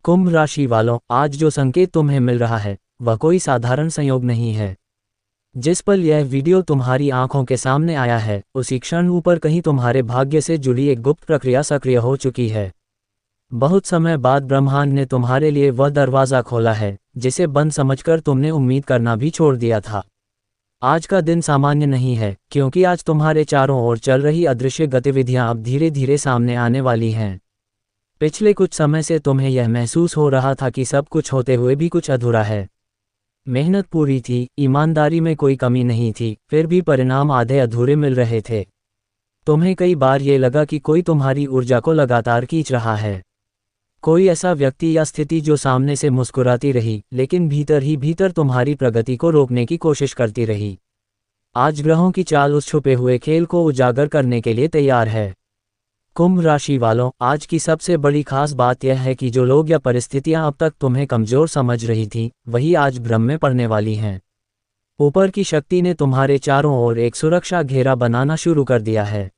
कुंभ राशि वालों, आज जो संकेत तुम्हें मिल रहा है वह कोई साधारण संयोग नहीं है। जिस पल यह वीडियो तुम्हारी आंखों के सामने आया है उसी क्षण ऊपर कहीं तुम्हारे भाग्य से जुड़ी एक गुप्त प्रक्रिया सक्रिय हो चुकी है। बहुत समय बाद ब्रह्मांड ने तुम्हारे लिए वह दरवाज़ा खोला है जिसे बंद समझकर तुमने उम्मीद करना भी छोड़ दिया था। आज का दिन सामान्य नहीं है, क्योंकि आज तुम्हारे चारों ओर चल रही अदृश्य गतिविधियां अब धीरे धीरे सामने आने वाली हैं। पिछले कुछ समय से तुम्हें यह महसूस हो रहा था कि सब कुछ होते हुए भी कुछ अधूरा है। मेहनत पूरी थी, ईमानदारी में कोई कमी नहीं थी, फिर भी परिणाम आधे अधूरे मिल रहे थे। तुम्हें कई बार ये लगा कि कोई तुम्हारी ऊर्जा को लगातार खींच रहा है। कोई ऐसा व्यक्ति या स्थिति जो सामने से मुस्कुराती रही लेकिन भीतर ही भीतर तुम्हारी प्रगति को रोकने की कोशिश करती रही। आज ग्रहों की चाल उस छुपे हुए खेल को उजागर करने के लिए तैयार है। कुंभ राशि वालों, आज की सबसे बड़ी खास बात यह है कि जो लोग या परिस्थितियां अब तक तुम्हें कमजोर समझ रही थीं, वही आज भ्रम में पड़ने वाली हैं। ऊपर की शक्ति ने तुम्हारे चारों ओर एक सुरक्षा घेरा बनाना शुरू कर दिया है।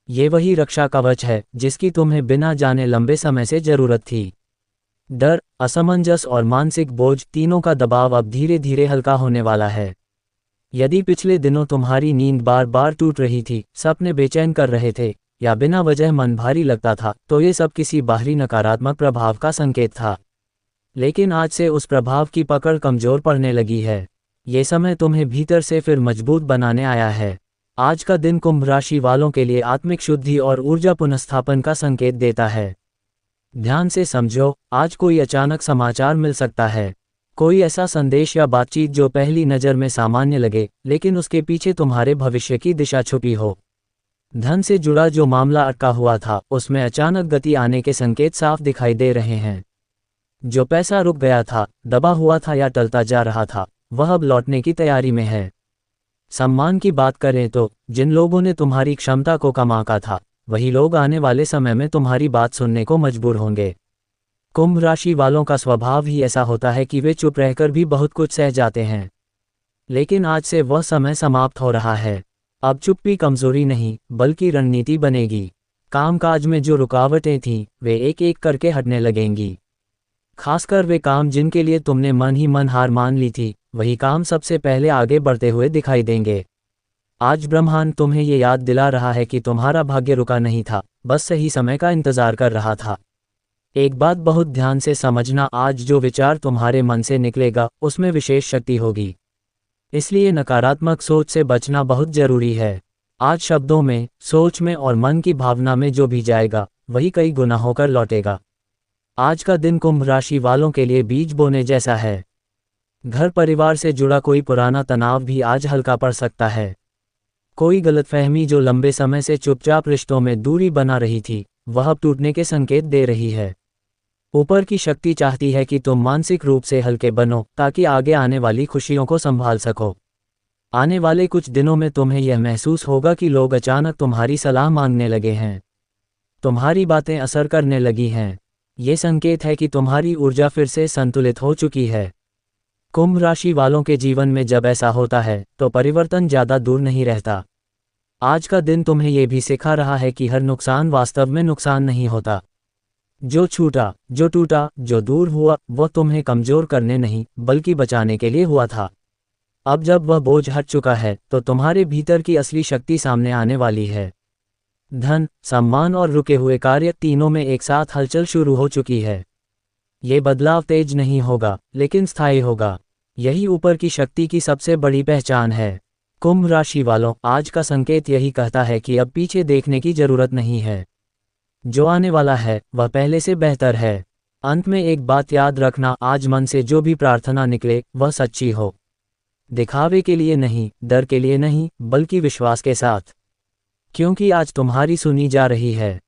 ये वही रक्षा कवच है जिसकी तुम्हें बिना जाने लंबे समय से जरूरत थी। डर, असमंजस और मानसिक बोझ तीनों का दबाव अब धीरे धीरे हल्का होने वाला है। यदि पिछले दिनों तुम्हारी नींद बार बार टूट रही थी, सपने बेचैन कर रहे थे या बिना वजह मन भारी लगता था, तो ये सब किसी बाहरी नकारात्मक प्रभाव का संकेत था। लेकिन आज से उस प्रभाव की पकड़ कमजोर पड़ने लगी है। ये समय तुम्हें भीतर से फिर मजबूत बनाने आया है। आज का दिन कुंभ राशि वालों के लिए आत्मिक शुद्धि और ऊर्जा पुनर्स्थापन का संकेत देता है। ध्यान से समझो, आज कोई अचानक समाचार मिल सकता है। कोई ऐसा संदेश या बातचीत जो पहली नज़र में सामान्य लगे, लेकिन उसके पीछे तुम्हारे भविष्य की दिशा छुपी हो। धन से जुड़ा जो मामला अटका हुआ था, उसमें अचानक गति आने के संकेत साफ दिखाई दे रहे हैं। जो पैसा रुक गया था, दबा हुआ था या टलता जा रहा था, वह अब लौटने की तैयारी में है। सम्मान की बात करें तो जिन लोगों ने तुम्हारी क्षमता को कम आंका था, वही लोग आने वाले समय में तुम्हारी बात सुनने को मजबूर होंगे। कुंभ राशि वालों का स्वभाव ही ऐसा होता है कि वे चुप रहकर भी बहुत कुछ सह जाते हैं। लेकिन आज से वह समय समाप्त हो रहा है। अब चुप्पी कमजोरी नहीं, बल्कि रणनीति बनेगी। कामकाज में जो रुकावटें थीं, वे एक एक करके हटने लगेंगी। खासकर वे काम जिनके लिए तुमने मन ही मन हार मान ली थी, वही काम सबसे पहले आगे बढ़ते हुए दिखाई देंगे। आज ब्रह्मांड तुम्हें ये याद दिला रहा है कि तुम्हारा भाग्य रुका नहीं था, बस सही समय का इंतजार कर रहा था। एक बात बहुत ध्यान से समझना, आज जो विचार तुम्हारे मन से निकलेगा उसमें विशेष शक्ति होगी। इसलिए नकारात्मक सोच से बचना बहुत जरूरी है। आज शब्दों में, सोच में और मन की भावना में जो भी जाएगा, वही कई गुना होकर लौटेगा। आज का दिन कुंभ राशि वालों के लिए बीज बोने जैसा है। घर परिवार से जुड़ा कोई पुराना तनाव भी आज हल्का पड़ सकता है। कोई गलतफहमी जो लंबे समय से चुपचाप रिश्तों में दूरी बना रही थी, वह अब टूटने के संकेत दे रही है। ऊपर की शक्ति चाहती है कि तुम मानसिक रूप से हल्के बनो, ताकि आगे आने वाली खुशियों को संभाल सको। आने वाले कुछ दिनों में तुम्हें यह महसूस होगा कि लोग अचानक तुम्हारी सलाह मांगने लगे हैं। तुम्हारी बातें असर करने लगी हैं। ये संकेत है कि तुम्हारी ऊर्जा फिर से संतुलित हो चुकी है। कुंभ राशि वालों के जीवन में जब ऐसा होता है, तो परिवर्तन ज़्यादा दूर नहीं रहता। आज का दिन तुम्हें यह भी सिखा रहा है कि हर नुकसान वास्तव में नुकसान नहीं होता। जो छूटा, जो टूटा, जो दूर हुआ, वह तुम्हें कमजोर करने नहीं, बल्कि बचाने के लिए हुआ था। अब जब वह बोझ हट चुका है, तो तुम्हारे भीतर की असली शक्ति सामने आने वाली है। धन, सम्मान और रुके हुए कार्य तीनों में एक साथ हलचल शुरू हो चुकी है। ये बदलाव तेज नहीं होगा, लेकिन स्थायी होगा। यही ऊपर की शक्ति की सबसे बड़ी पहचान है। कुंभ राशि वालों, आज का संकेत यही कहता है कि अब पीछे देखने की जरूरत नहीं है। जो आने वाला है, वह पहले से बेहतर है। अंत में एक बात याद रखना, आज मन से जो भी प्रार्थना निकले, वह सच्ची हो। दिखावे के लिए नहीं, डर के लिए नहीं, बल्कि विश्वास के साथ। क्योंकि आज तुम्हारी सुनी जा रही है।